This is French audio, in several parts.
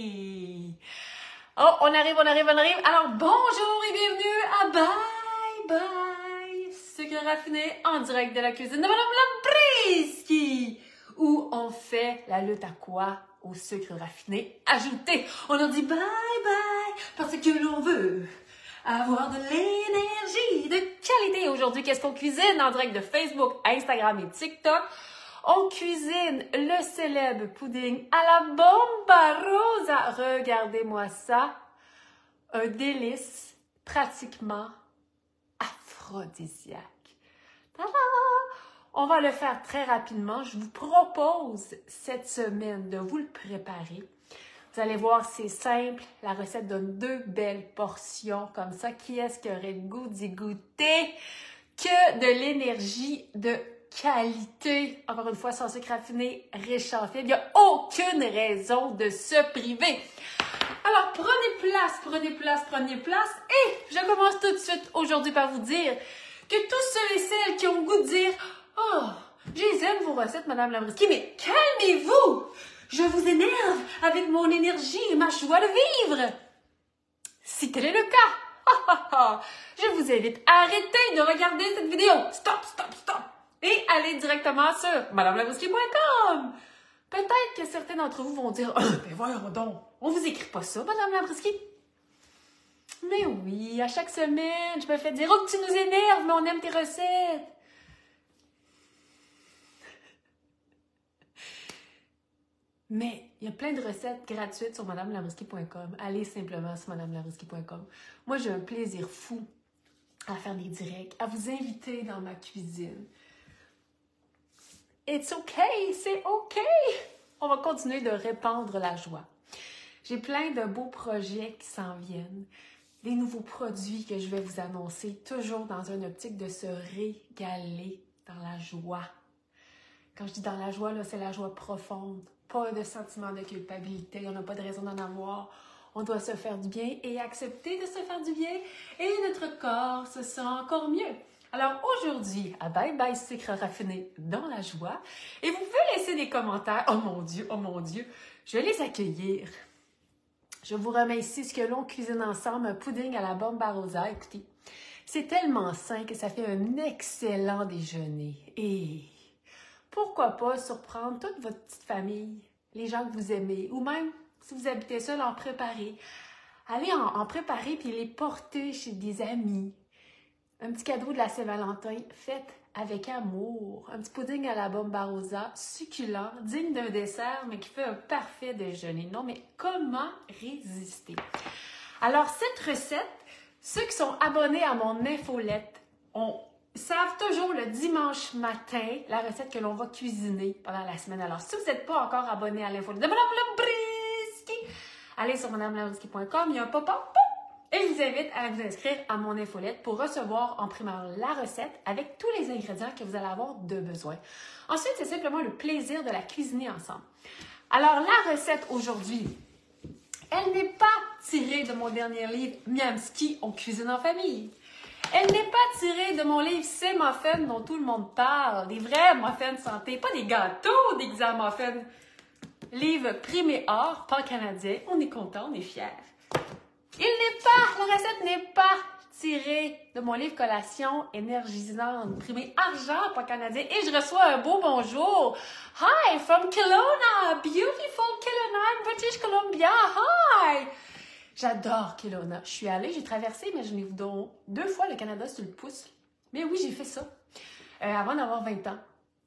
Oh, on arrive. Alors, bonjour et bienvenue à Bye Bye Sucre Raffiné en direct de la cuisine de Madame Lambriski, où on fait la lutte à quoi? Au sucre raffiné ajouté. On a dit bye bye parce que l'on veut avoir de l'énergie de qualité. Aujourd'hui, qu'est-ce qu'on cuisine en direct de Facebook, Instagram et TikTok? On cuisine le célèbre pudding à la bomba rosa. Regardez-moi ça. Un délice pratiquement aphrodisiaque. Tada! On va le faire très rapidement. Je vous propose cette semaine de vous le préparer. Vous allez voir, c'est simple. La recette donne 2 belles portions comme ça. Qui est-ce qui aurait le goût d'y goûter? Que de l'énergie de qualité. Encore une fois, sans sucre raffiné, riche en fibres. Il n'y a aucune raison de se priver. Alors, prenez place. Et je commence tout de suite aujourd'hui par vous dire que tous ceux et celles qui ont le goût de dire « Oh, j'aime vos recettes, Madame Lambriski, mais calmez-vous! Je vous énerve avec mon énergie et ma joie de vivre! » Si tel est le cas, je vous invite à arrêter de regarder cette vidéo. Stop! Et allez directement sur madamelambriski.com. Peut-être que certains d'entre vous vont dire « ben voyons donc, on vous écrit pas ça, Madame Lambriski. » Mais oui, à chaque semaine, je me fais dire « Oh, tu nous énerves, mais on aime tes recettes. » Mais il y a plein de recettes gratuites sur madamelambriski.com. Allez simplement sur madamelambriski.com. Moi, j'ai un plaisir fou à faire des directs, à vous inviter dans ma cuisine. It's okay, c'est okay. On va continuer de répandre la joie. J'ai plein de beaux projets qui s'en viennent. Des nouveaux produits que je vais vous annoncer, toujours dans une optique de se régaler dans la joie. Quand je dis dans la joie, là, c'est la joie profonde. Pas de sentiment de culpabilité, on n'a pas de raison d'en avoir. On doit se faire du bien et accepter de se faire du bien. Et notre corps se sent encore mieux. Alors aujourd'hui, à Bye Bye Sucre Raffiné dans la joie. Et vous pouvez laisser des commentaires. Oh mon Dieu, je vais les accueillir. Je vous remets ici ce que l'on cuisine ensemble, un pudding à la bomba rosa. Écoutez, c'est tellement sain que ça fait un excellent déjeuner. Et pourquoi pas surprendre toute votre petite famille, les gens que vous aimez, ou même, si vous habitez seul, en préparer. Allez en préparer puis les porter chez des amis. Un petit cadeau de la Saint-Valentin fait avec amour. Un petit pudding à la bomba rosa, succulent, digne d'un dessert, mais qui fait un parfait déjeuner. Non, mais comment résister? Alors, cette recette, ceux qui sont abonnés à mon infolette savent toujours le dimanche matin la recette que l'on va cuisiner pendant la semaine. Alors, si vous n'êtes pas encore abonné à l'infolette de Madame Lambriski, allez sur madamelambriski.com, il y a un pop-up et je vous invite à vous inscrire à mon infolette pour recevoir en primeur la recette avec tous les ingrédients que vous allez avoir de besoin. Ensuite, c'est simplement le plaisir de la cuisiner ensemble. Alors, la recette aujourd'hui, elle n'est pas tirée de mon dernier livre « Miamski, on cuisine en famille ». Elle n'est pas tirée de mon livre « C'est muffins » dont tout le monde parle, des vrais muffins santé, pas des gâteaux déguisés en muffins. Livre primé or, pan canadien, on est content, on est fiers. La recette n'est pas tirée de mon livre Collation énergisante, primé argent, pan canadien, et je reçois un beau bonjour. Hi, from Kelowna, beautiful Kelowna, British Columbia, hi! J'adore Kelowna. Je suis allée, j'ai traversé, imaginez-vous donc, 2 fois le Canada sur le pouce. Mais oui, j'ai fait ça. Avant d'avoir 20 ans,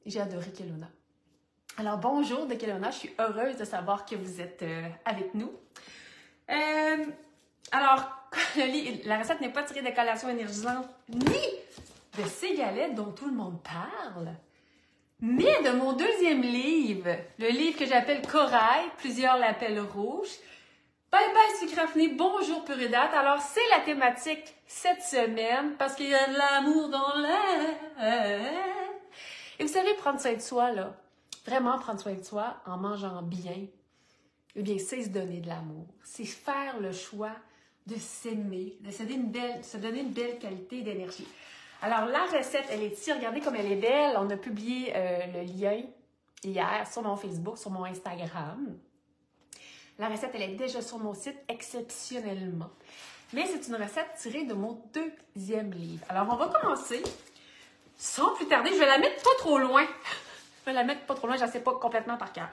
j'ai adoré Kelowna. Alors, bonjour de Kelowna. Je suis heureuse de savoir que vous êtes avec nous. Alors, la recette n'est pas tirée de Collation énergisante ni de ces galettes dont tout le monde parle, mais de mon deuxième livre, le livre que j'appelle Corail, plusieurs l'appellent Rouge. Bye bye sucre raffiné, bonjour pur et date. Alors, c'est la thématique cette semaine parce qu'il y a de l'amour dans l'air. Et vous savez, prendre soin de soi, là, vraiment prendre soin de soi en mangeant bien, eh bien, c'est se donner de l'amour. C'est faire le choix de s'aimer, de se donner une belle qualité d'énergie. Alors, la recette, elle est ici. Regardez comme elle est belle. On a publié le lien hier sur mon Facebook, sur mon Instagram. La recette, elle est déjà sur mon site exceptionnellement. Mais c'est une recette tirée de mon deuxième livre. Alors, on va commencer sans plus tarder. Je vais la mettre pas trop loin. Je vais la mettre pas trop loin, je ne sais pas complètement par cœur.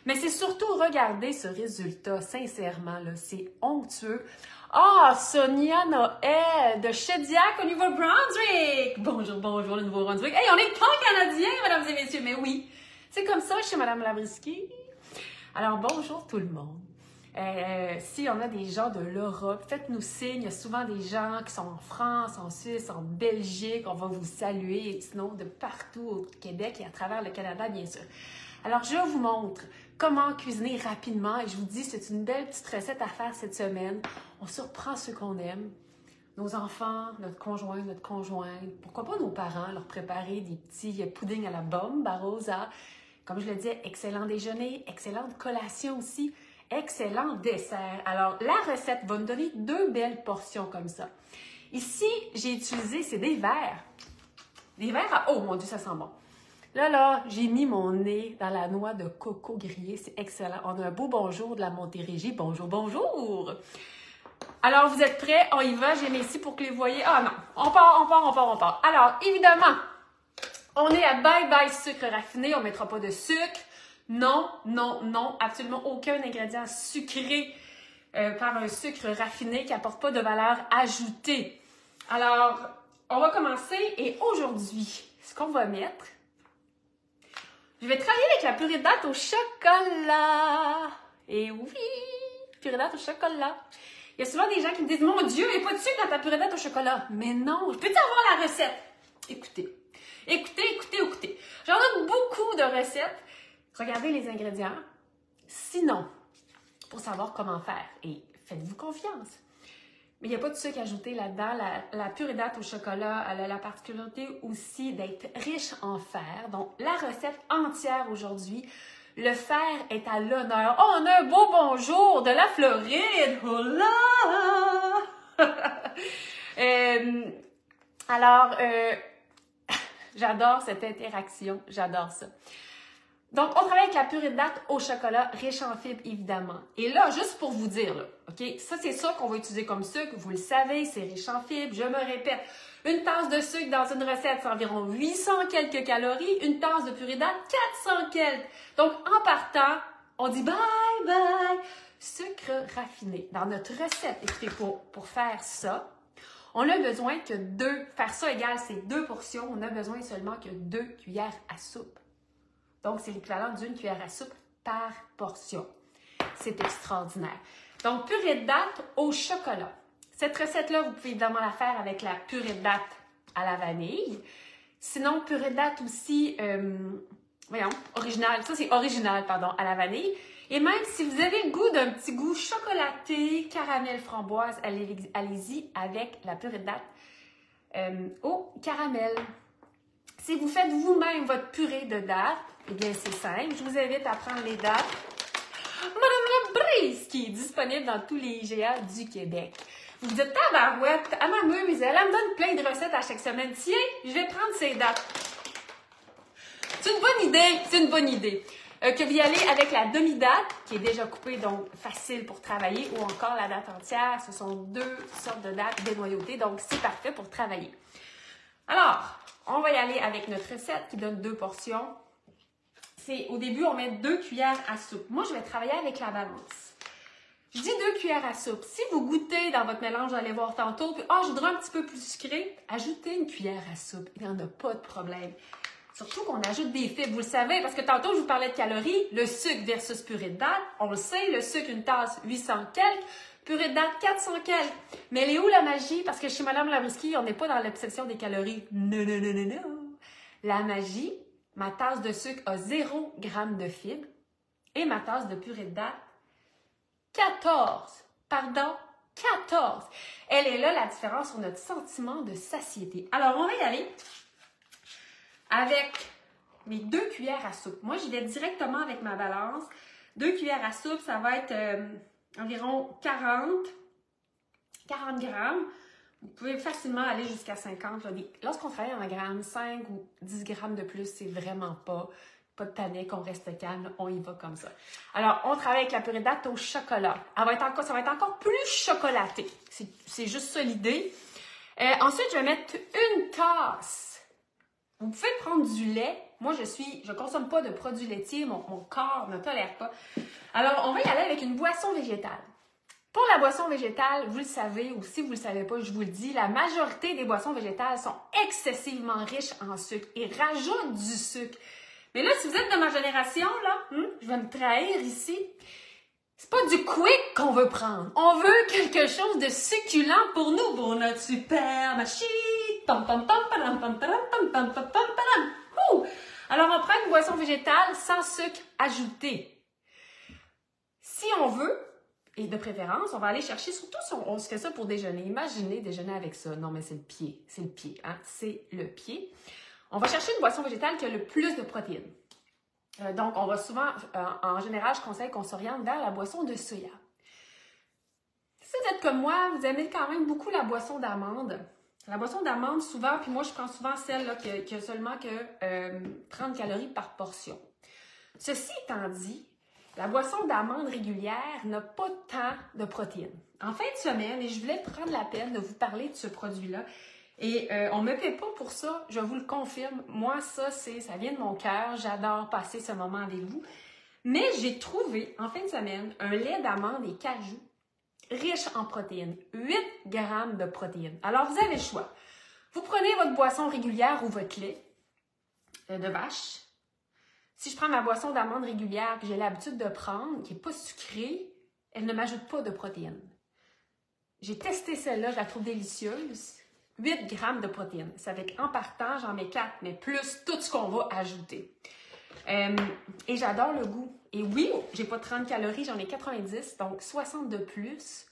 Mais c'est surtout regarder ce résultat, sincèrement, là, c'est onctueux. Ah, Sonia Noël de Shediac au Nouveau-Brunswick! Bonjour, bonjour, le Nouveau-Brunswick. Hey, on est pan-canadien, mesdames et messieurs, mais oui, c'est comme ça chez Madame Labriski. Alors, bonjour tout le monde. Si on a des gens de l'Europe, faites-nous signe. Il y a souvent des gens qui sont en France, en Suisse, en Belgique. On va vous saluer, sinon de partout au Québec et à travers le Canada, bien sûr. Alors, je vous montre comment cuisiner rapidement et je vous dis, c'est une belle petite recette à faire cette semaine. On surprend ceux qu'on aime, nos enfants, notre conjointe, pourquoi pas nos parents, leur préparer des petits puddings à la bomba rosa. Comme je le disais, excellent déjeuner, excellente collation aussi. Excellent dessert. Alors, la recette va me donner 2 belles portions comme ça. Ici, j'ai utilisé, c'est des verres. Des verres à... Oh mon Dieu, ça sent bon. Là, j'ai mis mon nez dans la noix de coco grillée. C'est excellent. On a un beau bonjour de la Montérégie. Bonjour, bonjour. Alors, vous êtes prêts? On y va. J'ai mis ici pour que les voyez. Ah non, on part. Alors, évidemment, on est à bye-bye sucre raffiné. On ne mettra pas de sucre. Non, absolument aucun ingrédient sucré par un sucre raffiné qui n'apporte pas de valeur ajoutée. Alors, on va commencer et aujourd'hui, ce qu'on va mettre, je vais travailler avec la purée de dattes au chocolat. Et oui, purée de dattes au chocolat. Il y a souvent des gens qui me disent « Mon Dieu, il n'y a pas de sucre dans ta purée de dattes au chocolat. » Mais non, je peux avoir la recette. Écoutez. J'en ai beaucoup de recettes. Regardez les ingrédients. Sinon, pour savoir comment faire, et faites-vous confiance. Mais il n'y a pas de sucre ajouté là-dedans. La purée de dattes au chocolat, elle a la particularité aussi d'être riche en fer. Donc, la recette entière aujourd'hui, le fer est à l'honneur. Oh, on a un beau bonjour de la Floride! Hola! J'adore cette interaction. J'adore ça. Donc, on travaille avec la purée de dattes au chocolat, riche en fibres, évidemment. Et là, juste pour vous dire, là, OK, ça, c'est ça qu'on va utiliser comme sucre. Vous le savez, c'est riche en fibres. Je me répète, une tasse de sucre dans une recette, c'est environ 800 quelques calories. Une tasse de purée de dattes, 400 quelques. Donc, en partant, on dit bye. Sucre raffiné. Dans notre recette, écoutez, pour faire ça, on a besoin que faire ça égale, c'est 2 portions. On a besoin seulement que 2 cuillères à soupe. Donc, c'est l'équivalent d'une cuillère à soupe par portion. C'est extraordinaire. Donc, purée de dattes au chocolat. Cette recette-là, vous pouvez évidemment la faire avec la purée de dattes à la vanille. Sinon, purée de dattes aussi, original. Ça, c'est original, à la vanille. Et même si vous avez le goût d'un petit goût chocolaté, caramel framboise, allez-y avec la purée de dattes au caramel. Si vous faites vous-même votre purée de dattes, eh bien, c'est simple. Je vous invite à prendre les dattes Madame Labrise, qui est disponible dans tous les IGA du Québec. Vous vous dites, tabarouette, elle m'amuse, elle me donne plein de recettes à chaque semaine. Tiens, je vais prendre ces dattes. C'est une bonne idée. Que vous y allez avec la demi-date, qui est déjà coupée, donc facile pour travailler, ou encore la date entière. Ce sont 2 sortes de dattes dénoyautées, donc c'est parfait pour travailler. Alors, on va y aller avec notre recette qui donne 2 portions. Au début, on met 2 cuillères à soupe. Moi, je vais travailler avec la balance. Je dis 2 cuillères à soupe. Si vous goûtez dans votre mélange, vous allez voir tantôt, puis je voudrais un petit peu plus sucré, ajoutez une cuillère à soupe. Il n'y en a pas de problème. Surtout qu'on ajoute des fibres, vous le savez, parce que tantôt, je vous parlais de calories, le sucre versus purée de dattes, on le sait, le sucre, une tasse, 800 quelques, purée de dattes, 400 quelques. Mais elle est où la magie? Parce que chez Madame Labriski, on n'est pas dans l'obsession des calories. Non. La magie, ma tasse de sucre a 0 g de fibres et ma tasse de purée de dattes, 14. Elle est là, la différence sur notre sentiment de satiété. Alors, on va y aller avec mes 2 cuillères à soupe. Moi, j'y vais directement avec ma balance. 2 cuillères à soupe, ça va être environ 40 grammes. Vous pouvez facilement aller jusqu'à 50. Lorsqu'on travaille en grammes, 5 ou 10 grammes de plus, c'est vraiment pas Pas de panique, on reste calme, on y va comme ça. Alors, on travaille avec la purée de date au chocolat. Ça va être encore plus chocolaté. C'est juste ça l'idée. Ensuite, je vais mettre une tasse. Vous pouvez prendre du lait. Moi, je consomme pas de produits laitiers. Mon corps ne tolère pas. Alors, on va y aller avec une boisson végétale. Pour la boisson végétale, vous le savez, ou si vous ne le savez pas, je vous le dis, la majorité des boissons végétales sont excessivement riches en sucre et rajoutent du sucre. Mais là, si vous êtes de ma génération, là, je vais me trahir ici. C'est pas du quick qu'on veut prendre. On veut quelque chose de succulent pour nous, pour notre super machine. Alors, on prend une boisson végétale sans sucre ajouté. Si on veut, et de préférence, on va aller chercher, surtout si on se fait ça pour déjeuner. Imaginez déjeuner avec ça. Non, mais c'est le pied. C'est le pied, hein? C'est le pied. On va chercher une boisson végétale qui a le plus de protéines. Donc, on va souvent, en général, je conseille qu'on s'oriente vers la boisson de soya. Si vous êtes comme moi, vous aimez quand même beaucoup la boisson d'amande. La boisson d'amande, souvent, puis moi, je prends souvent celle là, qui a seulement que 30 calories par portion. Ceci étant dit, la boisson d'amande régulière n'a pas tant de protéines. En fin de semaine, et je voulais prendre la peine de vous parler de ce produit-là, et on ne me paie pas pour ça, je vous le confirme. Moi, ça vient de mon cœur. J'adore passer ce moment avec vous. Mais j'ai trouvé, en fin de semaine, un lait d'amande et cajou riche en protéines. 8 grammes de protéines. Alors, vous avez le choix. Vous prenez votre boisson régulière ou votre lait de vache. Si je prends ma boisson d'amande régulière que j'ai l'habitude de prendre, qui n'est pas sucrée, elle ne m'ajoute pas de protéines. J'ai testé celle-là, je la trouve délicieuse. 8 grammes de protéines. C'est avec, en partant, j'en mets 4, mais plus tout ce qu'on va ajouter. Et j'adore le goût. Et oui, j'ai pas 30 calories, j'en ai 90, donc 60 de plus,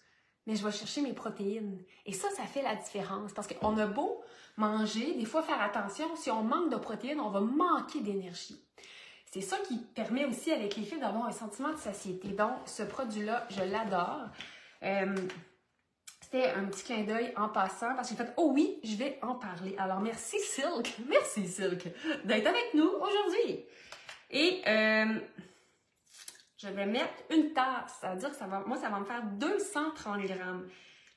mais je vais chercher mes protéines. Et ça fait la différence. Parce qu'on a beau manger, des fois faire attention, si on manque de protéines, on va manquer d'énergie. C'est ça qui permet aussi avec les filles d'avoir un sentiment de satiété. Donc, ce produit-là, je l'adore. C'était un petit clin d'œil en passant parce que j'ai fait « Oh oui, je vais en parler ». Alors, merci Silk d'être avec nous aujourd'hui. Et je vais mettre une tasse, ça veut dire que ça va me faire 230 grammes.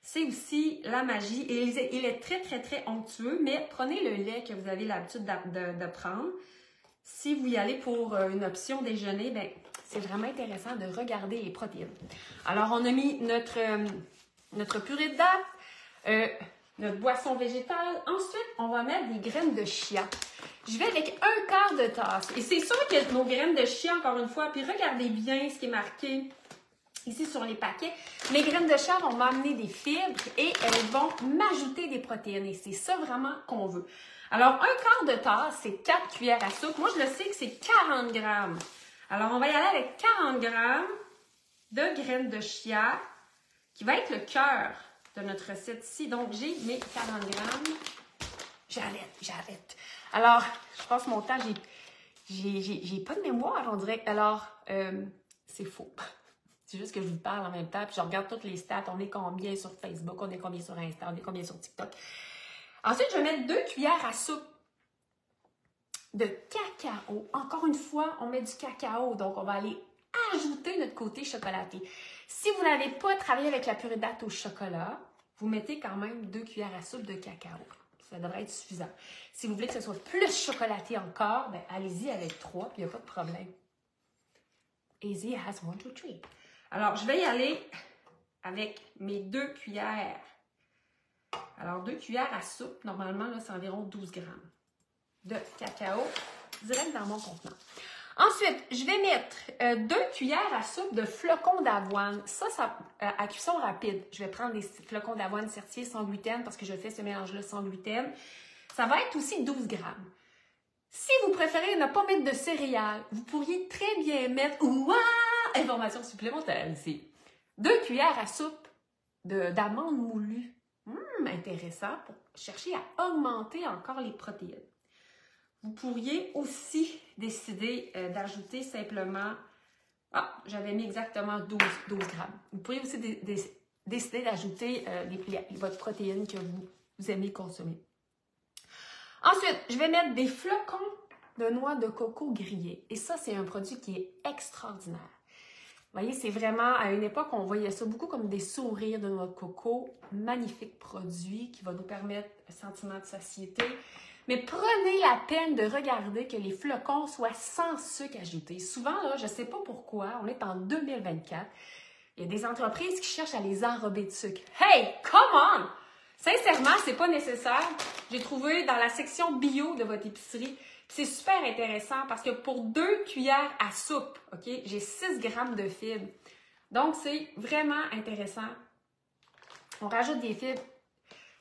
C'est aussi la magie et il est très, très, très onctueux, mais prenez le lait que vous avez l'habitude de prendre. Si vous y allez pour une option déjeuner, ben c'est vraiment intéressant de regarder les protéines. Alors, on a mis notre purée de date, notre boisson végétale. Ensuite, on va mettre des graines de chia. Je vais avec 1/4 de tasse. Et c'est sûr que nos graines de chia, encore une fois, puis regardez bien ce qui est marqué ici sur les paquets. Mes graines de chia vont m'amener des fibres et elles vont m'ajouter des protéines. Et c'est ça vraiment qu'on veut. Alors, 1/4 de tasse, c'est 4 cuillères à soupe. Moi, je le sais que c'est 40 grammes. Alors, on va y aller avec 40 grammes de graines de chia, qui va être le cœur de notre recette ici. Donc, j'ai mes 40 grammes. J'arrête. Alors, je passe mon temps, j'ai pas de mémoire, on dirait. Alors, c'est faux. C'est juste que je vous parle en même temps, puis je regarde toutes les stats. On est combien sur Facebook, on est combien sur Insta, on est combien sur TikTok. Ensuite, je vais mettre 2 cuillères à soupe de cacao. Encore une fois, on met du cacao, donc on va aller ajouter notre côté chocolaté. Si vous n'avez pas travaillé avec la purée de date au chocolat, vous mettez quand même 2 cuillères à soupe de cacao. Ça devrait être suffisant. Si vous voulez que ce soit plus chocolaté encore, ben allez-y avec 3, puis il n'y a pas de problème. Easy as 1, 2, 3. Alors, je vais y aller avec mes 2 cuillères. Alors, 2 cuillères à soupe, normalement, là, c'est environ 12 grammes de cacao direct dans mon contenant. Ensuite, je vais mettre 2 cuillères à soupe de flocons d'avoine. Ça, à cuisson rapide. Je vais prendre des flocons d'avoine certifiés sans gluten parce que je fais ce mélange-là sans gluten. Ça va être aussi 12 grammes. Si vous préférez ne pas mettre de céréales, vous pourriez très bien mettre... Information supplémentaire ici. 2 cuillères à soupe d'amandes moulues. Intéressant pour chercher à augmenter encore les protéines. Vous pourriez aussi décider d'ajouter simplement... j'avais mis exactement 12 grammes. Vous pourriez aussi décider d'ajouter votre protéine que vous aimez consommer. Ensuite, je vais mettre des flocons de noix de coco grillée. Et ça, c'est un produit qui est extraordinaire. Vous voyez, c'est vraiment, à une époque, on voyait ça beaucoup comme des sourires de noix de coco. Magnifique produit qui va nous permettre un sentiment de satiété. Mais prenez la peine de regarder que les flocons soient sans sucre ajouté. Souvent, là, je ne sais pas pourquoi, on est en 2024, il y a des entreprises qui cherchent à les enrober de sucre. Hey, come on! Sincèrement, c'est pas nécessaire. J'ai trouvé dans la section bio de votre épicerie. C'est super intéressant parce que pour 2 cuillères à soupe, OK, j'ai 6 grammes de fibres. Donc, c'est vraiment intéressant. On rajoute des fibres.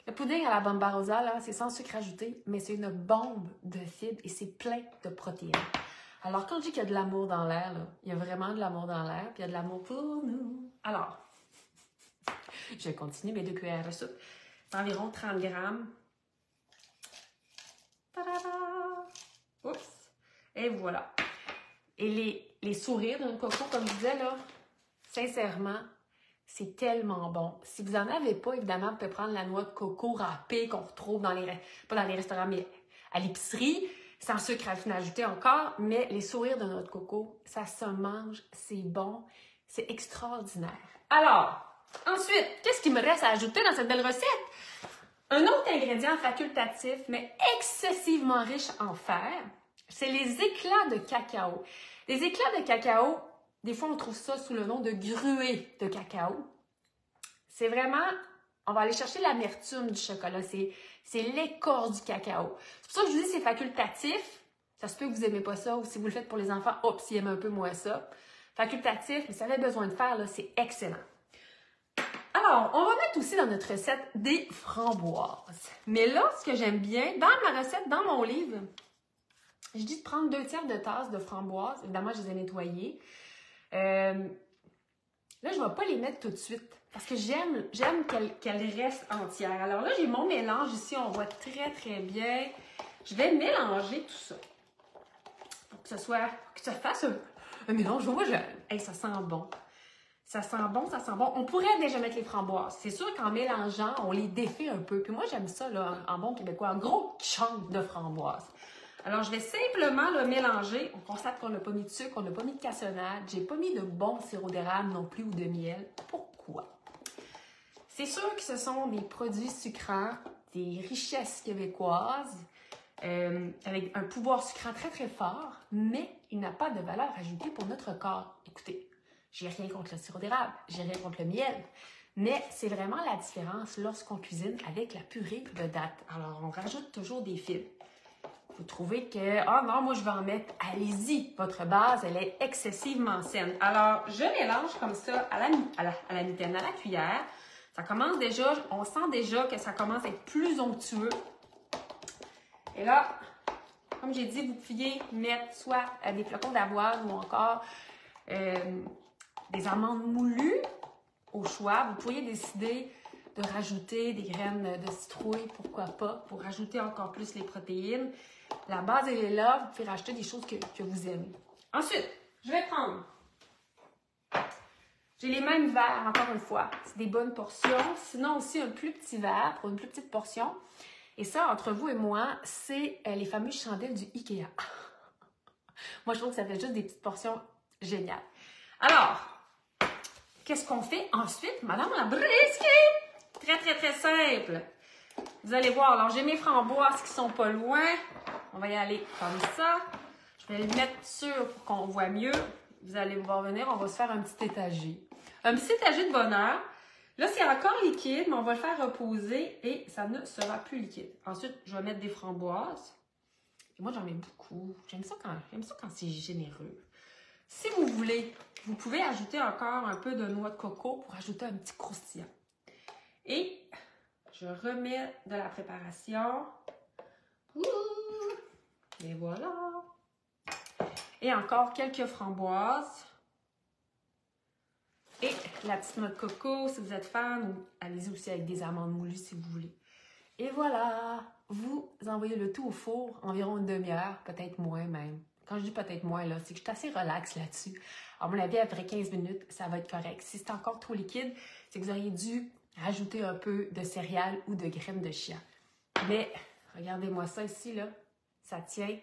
Le pudding à la Bombarosa, là, c'est sans sucre ajouté, mais c'est une bombe de fibres et c'est plein de protéines. Alors, quand je dis qu'il y a de l'amour dans l'air, là, il y a vraiment de l'amour dans l'air, puis il y a de l'amour pour nous. Alors, je vais continuer mes 2 cuillères à soupe. C'est environ 30 grammes. Ta-da-da! Oups! Et voilà. Et les sourires d'un coco, comme je disais, là, sincèrement, c'est tellement bon. Si vous n'en avez pas, évidemment, vous pouvez prendre la noix de coco râpée qu'on retrouve dans pas dans les restaurants, mais à l'épicerie, sans sucre ajouté encore, mais les sourires de noix de coco, ça se mange, c'est bon, c'est extraordinaire. Alors, ensuite, qu'est-ce qu'il me reste à ajouter dans cette belle recette? Un autre ingrédient facultatif, mais excessivement riche en fer, c'est les éclats de cacao. Les éclats de cacao, des fois, on trouve ça sous le nom de gruée de cacao. C'est vraiment, on va aller chercher l'amertume du chocolat. C'est l'écorce du cacao. C'est pour ça que je vous dis c'est facultatif. Ça se peut que vous n'aimez pas ça ou si vous le faites pour les enfants, hop, ils aiment un peu moins ça. Facultatif, mais ça avait besoin de faire, là, c'est excellent. Alors, on va mettre aussi dans notre recette des framboises. Mais là, ce que j'aime bien, dans ma recette, dans mon livre, je dis de prendre 2 tiers de tasse de framboises. Évidemment, je les ai nettoyées. Là, je ne vais pas les mettre tout de suite parce que j'aime qu'elles restent entières. Alors là, j'ai mon mélange ici. On voit très, très bien. Je vais mélanger tout ça pour que ça fasse un mélange homogène. Hey, ça sent bon. Ça sent bon, ça sent bon. On pourrait déjà mettre les framboises. C'est sûr qu'en mélangeant, on les défait un peu. Puis moi, j'aime ça, là, en bon québécois, un gros chunk de framboises. Alors, je vais simplement le mélanger. On constate qu'on n'a pas mis de sucre, on n'a pas mis de cassonade. J'ai pas mis de bon sirop d'érable non plus ou de miel. Pourquoi? C'est sûr que ce sont des produits sucrants, des richesses québécoises, avec un pouvoir sucrant très, très fort, mais il n'a pas de valeur ajoutée pour notre corps. Écoutez, j'ai rien contre le sirop d'érable, j'ai rien contre le miel, mais c'est vraiment la différence lorsqu'on cuisine avec la purée de date. Alors, on rajoute toujours des fibres. Vous trouvez que, ah non, moi je vais en mettre, allez-y, votre base, elle est excessivement saine. Alors, je mélange comme ça à la mitaine, à la cuillère. Ça commence déjà, on sent déjà que ça commence à être plus onctueux. Et là, comme j'ai dit, vous pouviez mettre soit des flocons d'avoine ou encore des amandes moulues au choix. Vous pourriez décider de rajouter des graines de citrouille, pourquoi pas, pour rajouter encore plus les protéines. La base, elle est là. Vous pouvez rajouter des choses que vous aimez. Ensuite, je vais prendre. J'ai les mêmes verres, encore une fois. C'est des bonnes portions. Sinon, aussi un plus petit verre pour une plus petite portion. Et ça, entre vous et moi, c'est les fameuses chandelles du Ikea. Moi, je trouve que ça fait juste des petites portions géniales. Alors, qu'est-ce qu'on fait ensuite, Madame la brisky? Très, très, très simple. Vous allez voir, alors j'ai mes framboises qui sont pas loin. On va y aller comme ça. Je vais les mettre sur pour qu'on voit mieux. Vous allez voir venir, on va se faire un petit étagé. Un petit étagé de bonheur. Là, c'est encore liquide, mais on va le faire reposer et ça ne sera plus liquide. Ensuite, je vais mettre des framboises. Et moi, j'en mets beaucoup. J'aime ça quand c'est généreux. Si vous voulez, vous pouvez ajouter encore un peu de noix de coco pour ajouter un petit croustillant. Et je remets de la préparation. Et voilà. Et encore quelques framboises. Et la petite noix de coco, si vous êtes fan, ou allez-y aussi avec des amandes moulues si vous voulez. Et voilà, vous envoyez le tout au four environ une demi-heure, peut-être moins même. Quand je dis peut-être moins, là, c'est que je suis assez relax là-dessus. À mon avis, après 15 minutes, ça va être correct. Si c'est encore trop liquide, c'est que vous auriez dû rajouter un peu de céréales ou de graines de chia. Mais, regardez-moi ça ici, là. Ça tient.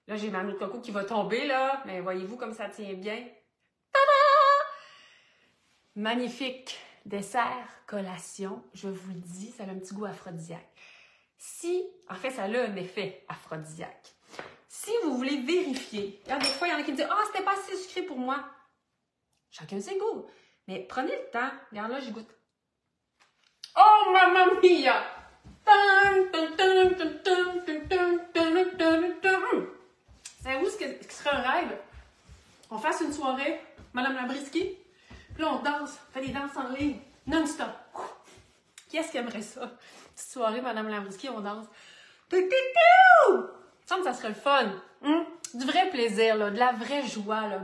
Là, j'ai ma noix de coco qui va tomber, là. Mais voyez-vous comme ça tient bien. Magnifique dessert, collation, je vous le dis, ça a un petit goût aphrodisiaque. En fait, ça a un effet aphrodisiaque. Si vous voulez vérifier, des fois, il y en a qui me disent « Ah, c'était pas assez sucré pour moi. » Chacun ses goûts. Mais prenez le temps. Regarde là, je goûte. Oh, mamma mia! Savez-vous ce qui serait un rêve? On fasse une soirée, Madame Labriski. Puis là, on danse, on fait des danses en ligne, non-stop. Qui est-ce qui aimerait ça? Petite soirée, Madame Labriski, on danse. Il me semble que ça serait le fun. Du vrai plaisir, là, de la vraie joie. Là.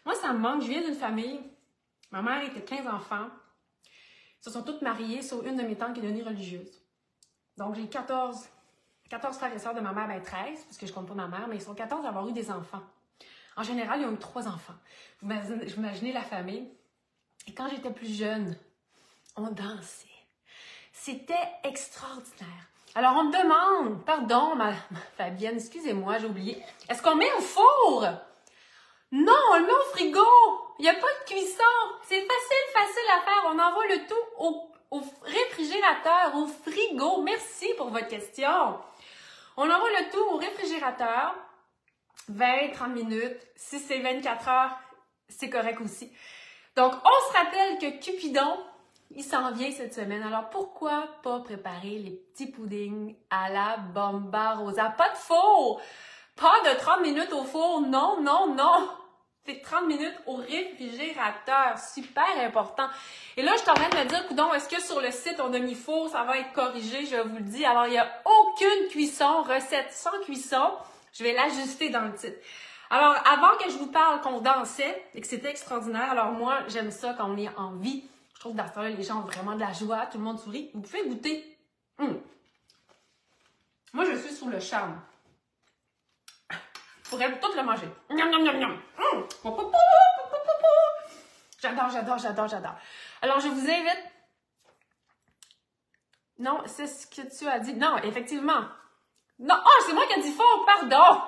Moi, ça me manque. Je viens d'une famille. Ma mère était 15 enfants. Ils se sont toutes mariés, sauf une de mes tantes qui est devenue religieuse. Donc, j'ai 14 frères et sœurs de ma mère, 13, parce que je compte pas ma mère, mais ils sont 14 à avoir eu des enfants. En général, ils ont eu 3 enfants. Vous imaginez la famille. Et quand j'étais plus jeune, on dansait. C'était extraordinaire. Alors, on me demande, pardon, Fabienne, excusez-moi, j'ai oublié. Est-ce qu'on met au four? Non, on le met au frigo. Il n'y a pas de cuisson. C'est facile à faire. On envoie le tout au réfrigérateur, au frigo. Merci pour votre question. On envoie le tout au réfrigérateur. 20-30 minutes. Si c'est 24 heures, c'est correct aussi. Donc, on se rappelle que Cupidon, il s'en vient cette semaine. Alors, pourquoi pas préparer les petits puddings à la bomba rosa? Pas de four! Pas de 30 minutes au four. Non, non, non! C'est 30 minutes au réfrigérateur. Super important. Et là, je suis en train de me dire, coudonc, est-ce que sur le site, on a mis four? Ça va être corrigé, je vous le dis. Alors, il n'y a aucune cuisson, recette sans cuisson. Je vais l'ajuster dans le titre. Alors, avant que je vous parle qu'on dansait et que c'était extraordinaire, alors moi, j'aime ça quand on est en vie. Je trouve que dans ce temps-là, les gens ont vraiment de la joie, tout le monde sourit. Vous pouvez goûter. Moi, je suis sous le charme. Je pourrais tout le manger. Miam, miam, miam, miam. J'adore. Alors, je vous invite. Non, c'est ce que tu as dit. Non, effectivement. Non, c'est moi qui ai dit faux, pardon.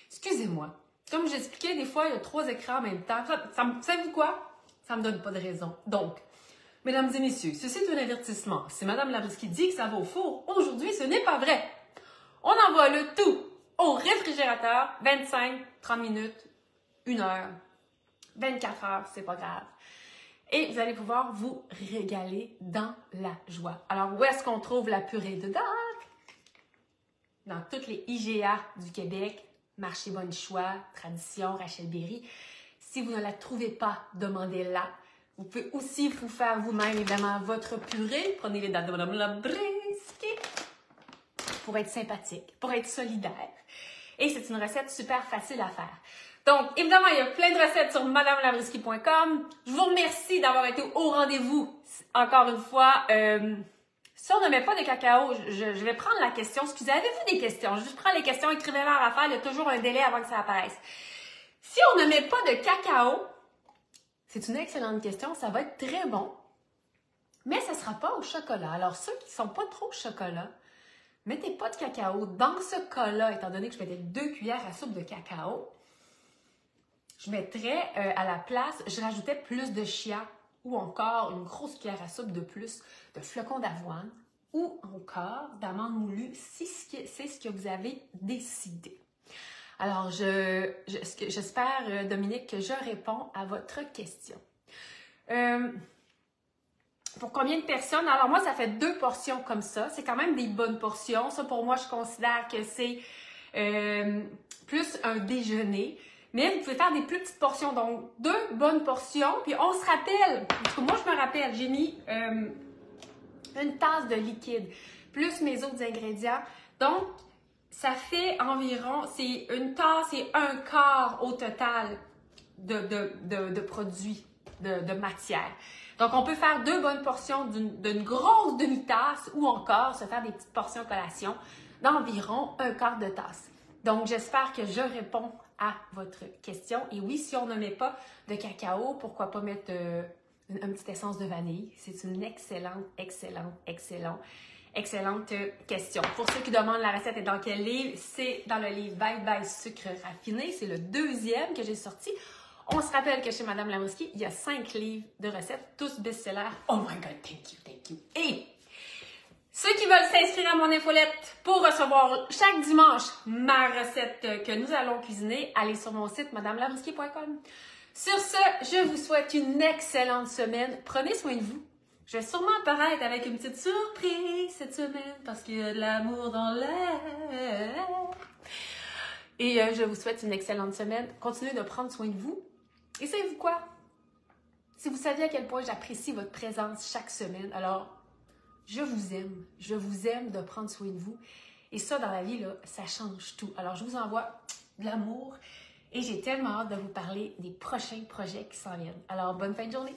Excusez-moi. Comme j'expliquais, des fois, il y a 3 écrans en même temps. Savez-vous quoi? Ça me donne pas de raison. Donc, mesdames et messieurs, ceci est un avertissement. Si Madame Labriski dit que ça va au four, aujourd'hui, ce n'est pas vrai. On envoie le tout au réfrigérateur, 25-30 minutes, 1 heure, 24 heures, c'est pas grave. Et vous allez pouvoir vous régaler dans la joie. Alors, où est-ce qu'on trouve la purée de date? Dans toutes les IGA du Québec, Marché Bonne Choix, Tradition, Rachel Berry. Si vous ne la trouvez pas, demandez-la. Vous pouvez aussi vous faire vous-même, évidemment, votre purée. Prenez les dates de Madame Labriski pour être sympathique, pour être solidaire. Et c'est une recette super facile à faire. Donc, évidemment, il y a plein de recettes sur madamelabriski.com. Je vous remercie d'avoir été au rendez-vous. Encore une fois, si on ne met pas de cacao, je vais prendre la question. Excusez, avez-vous des questions? Je prends les questions, écrivez-les en rafale. Il y a toujours un délai avant que ça apparaisse. Si on ne met pas de cacao, c'est une excellente question. Ça va être très bon. Mais ça ne sera pas au chocolat. Alors, ceux qui ne sont pas trop au chocolat, mettez pas de cacao. Dans ce cas-là, étant donné que je mettais 2 cuillères à soupe de cacao, je mettrais à la place, je rajoutais plus de chia ou encore une grosse cuillère à soupe de plus de flocons d'avoine ou encore d'amandes moulues si c'est ce que vous avez décidé. Alors, j'espère, Dominique, que je réponds à votre question. Pour combien de personnes? Alors moi, ça fait 2 portions comme ça. C'est quand même des bonnes portions. Ça, pour moi, je considère que c'est plus un déjeuner. Mais vous pouvez faire des plus petites portions. Donc, 2 bonnes portions. Puis on se rappelle, parce que moi, je me rappelle, j'ai mis une tasse de liquide plus mes autres ingrédients. Donc, ça fait environ, c'est une tasse et 1/4 au total de produits, de matière. Donc, on peut faire 2 bonnes portions d'une grosse demi-tasse ou encore se faire des petites portions collation d'environ 1/4 de tasse. Donc, j'espère que je réponds à votre question. Et oui, si on ne met pas de cacao, pourquoi pas mettre une petite essence de vanille? C'est une excellente Excellente question. Pour ceux qui demandent la recette est dans quel livre, c'est dans le livre Bye Bye Sucre Raffiné. C'est le 2e que j'ai sorti. On se rappelle que chez Madame Lamouski, il y a 5 livres de recettes, tous best-sellers. Oh my God, thank you, thank you. Et ceux qui veulent s'inscrire à mon infolette pour recevoir chaque dimanche ma recette que nous allons cuisiner, allez sur mon site madamelamouski.com. Sur ce, je vous souhaite une excellente semaine. Prenez soin de vous. Je vais sûrement apparaître avec une petite surprise cette semaine parce qu'il y a de l'amour dans l'air. Et je vous souhaite une excellente semaine. Continuez de prendre soin de vous. Et savez-vous quoi? Si vous saviez à quel point j'apprécie votre présence chaque semaine, alors je vous aime. Je vous aime de prendre soin de vous. Et ça, dans la vie, là, ça change tout. Alors, je vous envoie de l'amour et j'ai tellement hâte de vous parler des prochains projets qui s'en viennent. Alors, bonne fin de journée!